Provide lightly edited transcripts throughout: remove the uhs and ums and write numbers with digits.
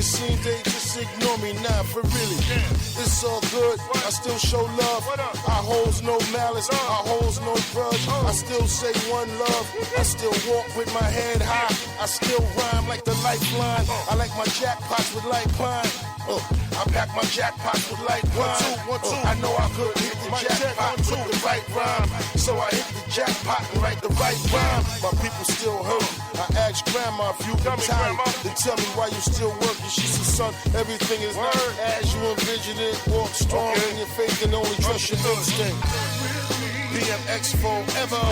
It seems they just ignore me now, for really. It's all good, I still show love. I holds no malice, I holds no grudge. I still say one love, I still walk with my head high. I still rhyme like the lifeline. I like my jackpots with light pine. I pack my jackpots with light pine. I know I could hit the jackpot with the right rhyme. So I hit the jackpot and write the right rhyme. My people still hurt. I asked grandma if you got time to tell me why you still working. She said, son, everything is not as you envision it. Walk strong in your faith and only trust your instinct. BMX forever.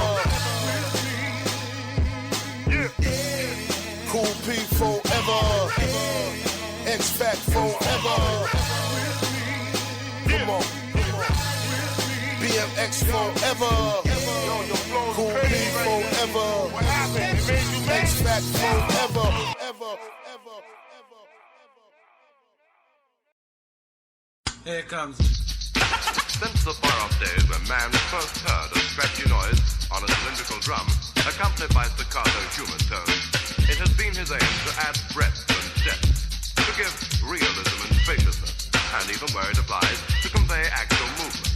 Cool P forever. X-Fact forever. Come on. BMX forever. Cool P forever. X-Fact forever. Here it comes. Since the far-off days when man first heard a scratchy noise on a cylindrical drum, accompanied by staccato human tones, it has been his aim to add breadth and depth, to give realism and spaciousness, and even where it applies, to convey actual movement.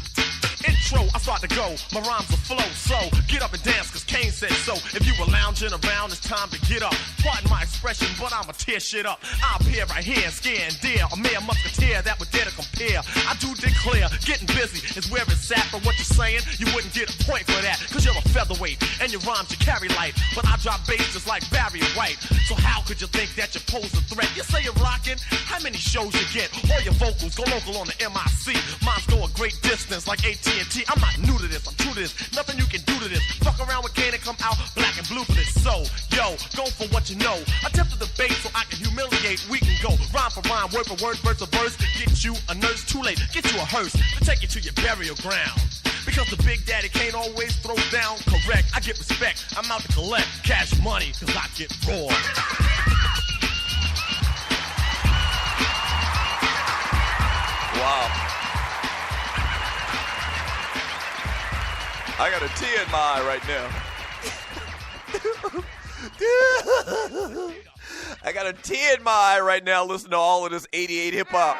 Intro, I start to go, my rhymes will flow, so get up and dance, cause Kane said so. If you were lounging around, it's time to get up. Pardon my expression, but I'ma tear shit up. I appear right here and scare and dare, a mere musketeer that would dare to compare. I do declare, getting busy is where it's at, but what you're saying, you wouldn't get a point for that, cause you're a featherweight, and your rhymes you carry light, but I drop bass just like Barry White. So how could you think that you pose a threat? You say you're rocking, how many shows you get? All your vocals go local on the MIC. Mine's go a great distance like AT&T. I'm not new to this, I'm true to this. Nothing you can do to this. Fuck around with Kane and come out black and blue for this. So, yo, go for what you know. Attempt to debate so I can humiliate. We can go rhyme for rhyme, word for word, verse for verse. Get you a nurse, too late. Get you a hearse to take you to your burial ground. Because the Big Daddy can't always throw down. Correct, I get respect. I'm out to collect cash money, cause I get raw. Wow. I got a tear in my eye right now. I got a tear in my eye right now listening to all of this 88 hip hop.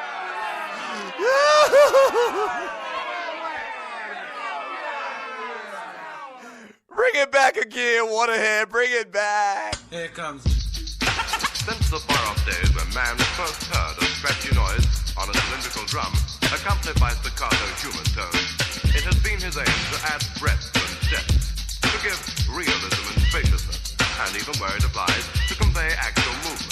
Bring it back again, Waterhead. Bring it back. Here it comes. Since the far-off days when man first heard a scratchy noise on a cylindrical drum, accompanied by staccato human tones, it has been his aim to add breadth and depth, to give realism and spaciousness, and even where it applies, to convey actual movement.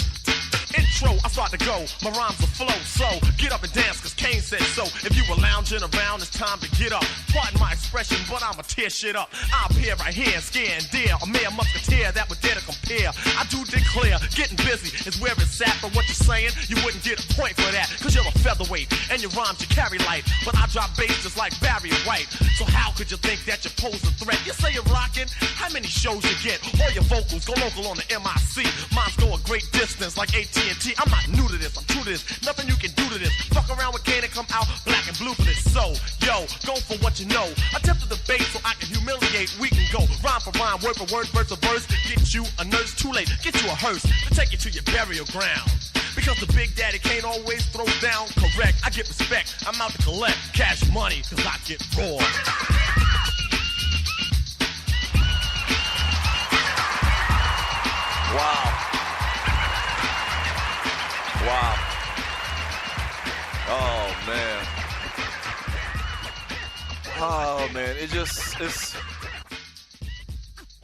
Intro, I start to go, my rhymes will flow, so get up and dance, cause Kane said so. If you were lounging around, it's time to get up. Pardon my expression, but I'ma tear shit up. I appear right here and scare and dare, a mere musketeer that would dare to compare. I do declare, getting busy is where it's at, but what you're saying, you wouldn't get a point for that, cause you're a featherweight, and your rhymes you carry light, but I drop bass just like Barry White. So how could you think that you pose a threat? You say you're rocking, how many shows you get? All your vocals go local on the MIC. Mine's go a great distance like AT&T. I'm not new to this, I'm true to this. Nothing you can do to this. Fuck around with Kane and come out black and blue for this. So, yo, go for what you know. Attempt to debate so I can humiliate. We can go rhyme for rhyme, word for word, verse for verse. Get you a nurse, too late. Get you a hearse to take you to your burial ground. Because the Big Daddy can't always throw down. Correct, I get respect. I'm out to collect cash money, cause I get raw. Wow. Wow. Oh, man. Oh, man. It's...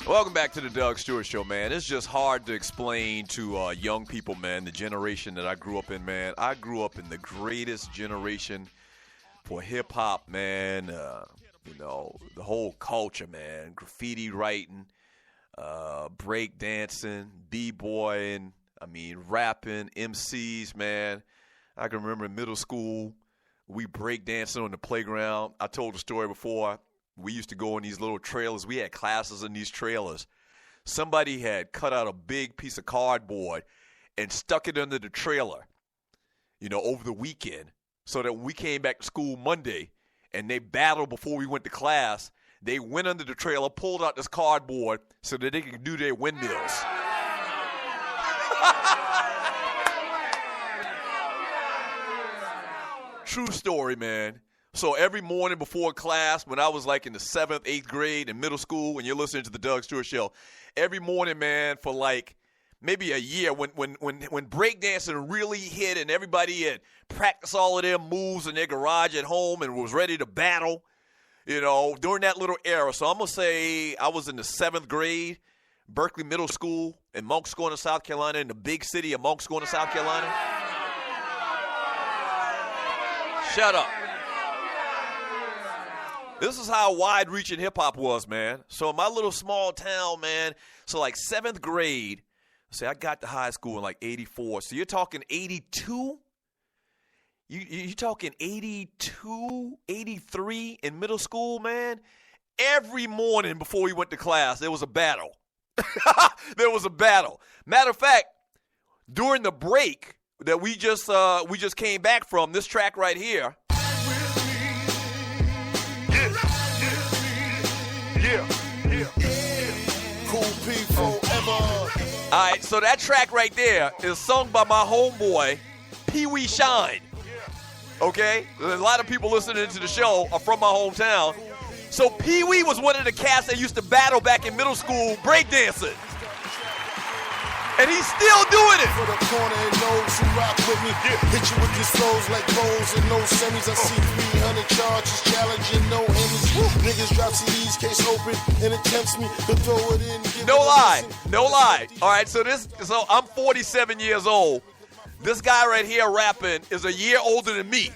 Welcome back to the Doug Stewart Show, man. It's just hard to explain to young people, man, the generation that I grew up in, man. I grew up in the greatest generation for hip-hop, man. You know, the whole culture, man. Graffiti writing, break dancing, b-boying, rapping, MCs, man. I can remember in middle school, we break dancing on the playground. I told the story before. We used to go in these little trailers. We had classes in these trailers. Somebody had cut out a big piece of cardboard and stuck it under the trailer, you know, over the weekend, so that when we came back to school Monday and they battled before we went to class, they went under the trailer, pulled out this cardboard so that they could do their windmills. true story, man. So every morning before class, when I was like in the 7th, 8th grade in middle school, when you're listening to the Doug Stewart Show, every morning, man, for like maybe a year, when breakdancing really hit and everybody had practiced all of their moves in their garage at home and was ready to battle, you know, during that little era. So I'm going to say I was in the 7th grade, Berkeley Middle School in Moncks Corner, South Carolina, in the big city of Moncks Corner, South Carolina. Shut up. This is how wide-reaching hip-hop was, man. So in my little small town, man, so like 7th grade, say I got to high school in like 84. So you're talking 82? You talking 82, 83 in middle school, man? Every morning before we went to class, there was a battle. There was a battle. Matter of fact, during the break that we just came back from, this track right here. Cool P forever. All right, so that track right there is sung by my homeboy, Pee Wee Shine. Okay? A lot of people listening to the show are from my hometown. So Pee Wee was one of the cats that used to battle back in middle school breakdancing. And he's still doing it. For the corner and those who rock with me, hit you with these flows like bowls and no semis. I see 300 charges, challenging no Emmys. Niggas drop CDs, case open, and it tempts me to throw it in. No lie. All right, so I'm 47 years old. This guy right here rapping is a year older than me.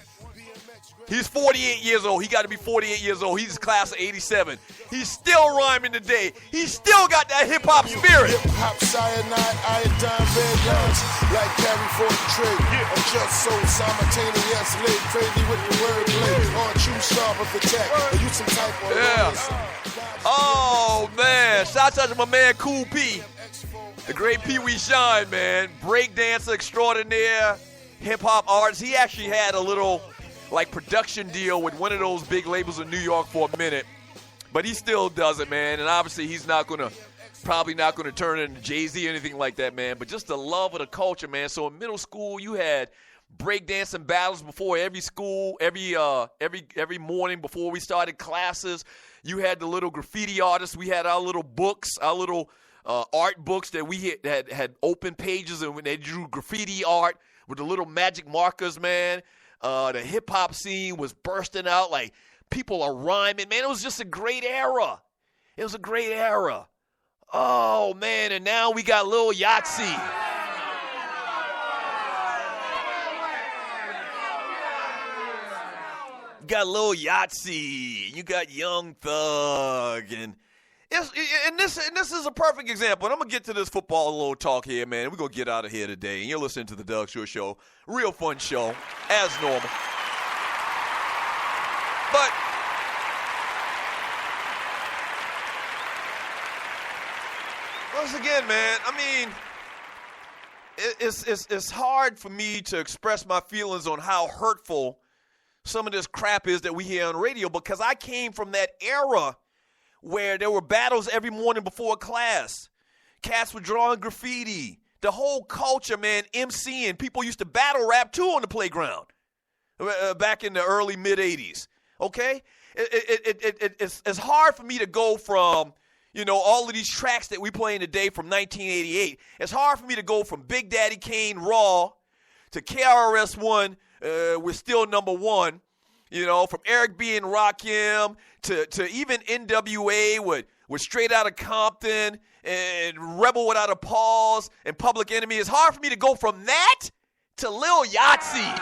He's 48 years old. He got to be 48 years old. He's class of 87. He's still rhyming today. He's still got that hip-hop spirit. Hip-hop, cyanide, iodine, red lines, like carry for the trade. I'm just so simultaneous, laid crazy with the wordplay. Aren't you sharp of attack? Are you some type of Oh, man. Shout out to my man, Cool P. The great Pee Wee Shine, man. Breakdancer extraordinaire, hip-hop artist. He actually had a little production deal with one of those big labels in New York for a minute, but he still does it, man. And obviously he's probably not gonna turn into Jay-Z or anything like that, man. But just the love of the culture, man. So in middle school, you had breakdancing battles before every school, every morning before we started classes. You had the little graffiti artists. We had our little books, our little art books that we had open pages, and when they drew graffiti art with the little magic markers, man. The hip-hop scene was bursting out, like people are rhyming. Man, it was just a great era. It was a great era. Oh, man, and now we got Lil Yachty. You got Lil Yachty. You got Young Thug. And this is a perfect example. And I'm going to get to this football little talk here, man. We're going to get out of here today. And you're listening to the Doug Stewart Show. Real fun show, as normal. But once again, man, I mean, it's hard for me to express my feelings on how hurtful some of this crap is that we hear on radio, because I came from that era where there were battles every morning before class. Cats were drawing graffiti. The whole culture, man, MCing. People used to battle rap, too, on the playground back in the early, mid-'80s, okay? It's hard for me to go from, all of these tracks that we playing today from 1988. It's hard for me to go from Big Daddy Kane Raw to KRS-One, we're still number one. From Eric B. and Rakim to even NWA with Straight Outta Compton and Rebel Without a Pause and Public Enemy. It's hard for me to go from that to Lil Yachty.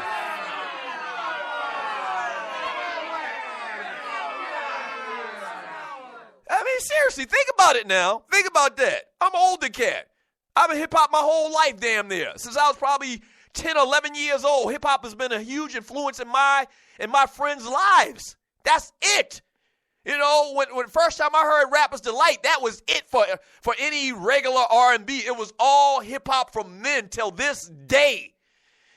I mean, seriously, think about it now. Think about that. I'm an older cat. I've been hip-hop my whole life, damn near. Since I was probably 10 or 11 years old, hip-hop has been a huge influence in my friends' lives. That's it. When first time I heard Rapper's Delight, that was it for any regular R&B. It was all hip-hop from then till this day.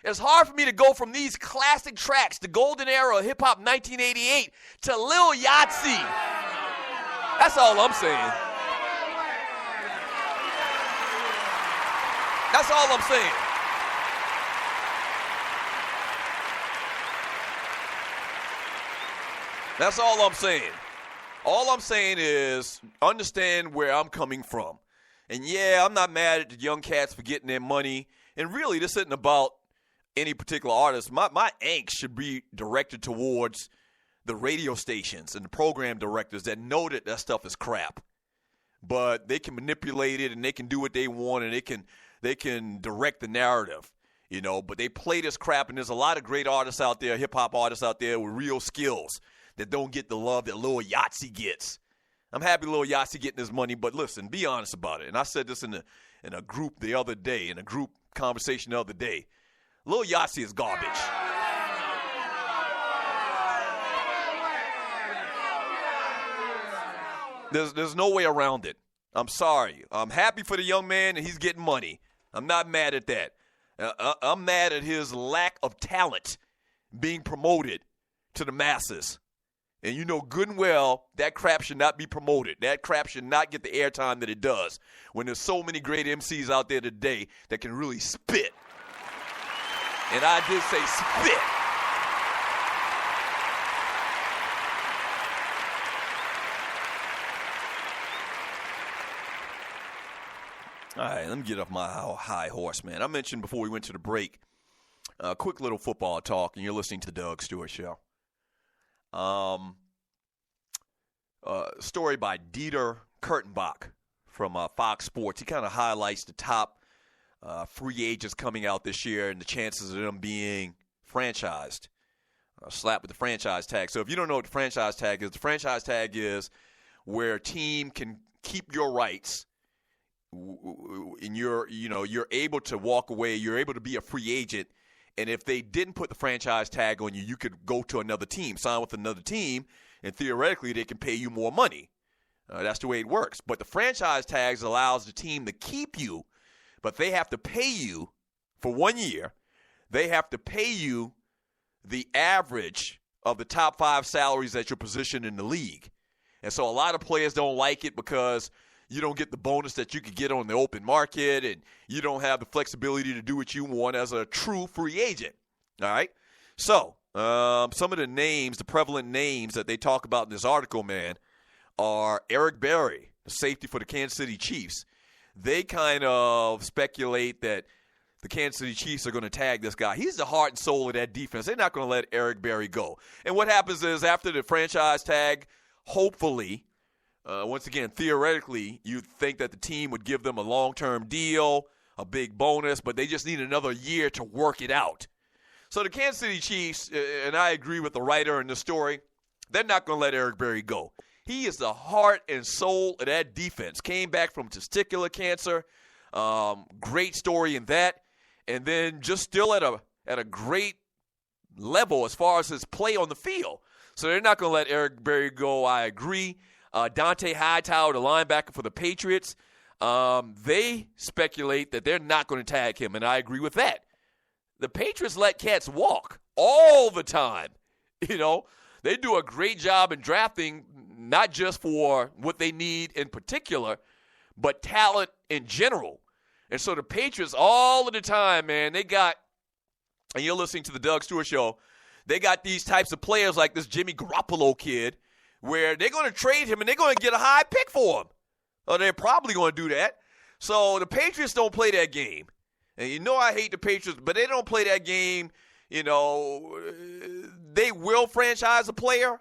It's hard for me to go from these classic tracks, the golden era of hip-hop 1988, to Lil Yachty. That's all I'm saying. That's all I'm saying. That's all I'm saying. All I'm saying is understand where I'm coming from. And, yeah, I'm not mad at the young cats for getting their money. And, really, this isn't about any particular artist. My angst should be directed towards the radio stations and the program directors that know that stuff is crap. But they can manipulate it and they can do what they want and they can direct the narrative, you know. But they play this crap, and there's a lot of great artists out there, hip-hop artists out there with real skills that don't get the love that Lil Yachty gets. I'm happy Lil Yachty getting his money, but listen, be honest about it. And I said this in a group the other day, in a group conversation the other day. Lil Yachty is garbage. There's no way around it. I'm sorry. I'm happy for the young man and he's getting money. I'm not mad at that. I'm mad at his lack of talent being promoted to the masses. And you know good and well that crap should not be promoted. That crap should not get the airtime that it does when there's so many great MCs out there today that can really spit. And I did say spit. All right, let me get off my high horse, man. I mentioned before we went to the break, a quick little football talk, and you're listening to the Doug Stewart Show. Story by Dieter Kurtenbach from Fox Sports. He kind of highlights the top free agents coming out this year and the chances of them being franchised, slapped with the franchise tag. So if you don't know what the franchise tag is where a team can keep your rights and you're able to walk away, you're able to be a free agent, and if they didn't put the franchise tag on you, you could go to another team, sign with another team, and theoretically they can pay you more money. That's the way it works. But the franchise tags allows the team to keep you, but they have to pay you for 1 year. They have to pay you the average of the top 5 salaries at your position in the league. And so a lot of players don't like it because you don't get the bonus that you could get on the open market, and you don't have the flexibility to do what you want as a true free agent. All right? So some of the names, the prevalent names that they talk about in this article, man, are Eric Berry, the safety for the Kansas City Chiefs. They kind of speculate that the Kansas City Chiefs are going to tag this guy. He's the heart and soul of that defense. They're not going to let Eric Berry go. And what happens is after the franchise tag, hopefully, once again, theoretically, you'd think that the team would give them a long-term deal, a big bonus, but they just need another year to work it out. So the Kansas City Chiefs, and I agree with the writer in the story, they're not going to let Eric Berry go. He is the heart and soul of that defense. Came back from testicular cancer. Great story in that. And then just still at a great level as far as his play on the field. So they're not going to let Eric Berry go, I agree. Dante Hightower, the linebacker for the Patriots, they speculate that they're not going to tag him, and I agree with that. The Patriots let cats walk all the time. You know, they do a great job in drafting, not just for what they need in particular, but talent in general. And so the Patriots all of the time, man, they got, and you're listening to the Doug Stewart Show, they got these types of players like this Jimmy Garoppolo kid, where they're going to trade him and they're going to get a high pick for him. Or they're probably going to do that. So the Patriots don't play that game. And you know I hate the Patriots, but they don't play that game. You know, they will franchise a player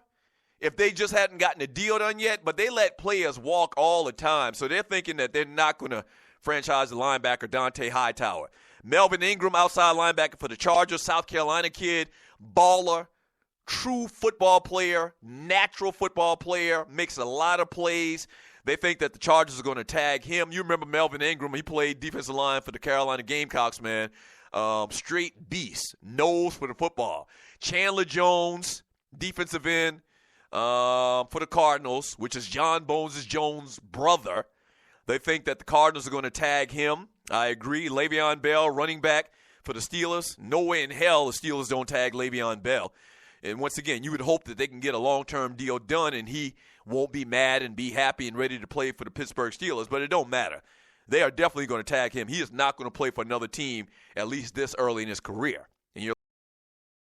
if they just hadn't gotten a deal done yet, but they let players walk all the time. So they're thinking that they're not going to franchise the linebacker Dante Hightower. Melvin Ingram, outside linebacker for the Chargers, South Carolina kid, baller. True football player, natural football player, makes a lot of plays. They think that the Chargers are going to tag him. You remember Melvin Ingram, he played defensive line for the Carolina Gamecocks, man. Straight beast, nose for the football. Chandler Jones, defensive end for the Cardinals, which is John Jones' brother. They think that the Cardinals are going to tag him. I agree. Le'Veon Bell, running back for the Steelers. No way in hell the Steelers don't tag Le'Veon Bell. And once again, you would hope that they can get a long-term deal done and he won't be mad and be happy and ready to play for the Pittsburgh Steelers, but it don't matter. They are definitely going to tag him. He is not going to play for another team, at least this early in his career.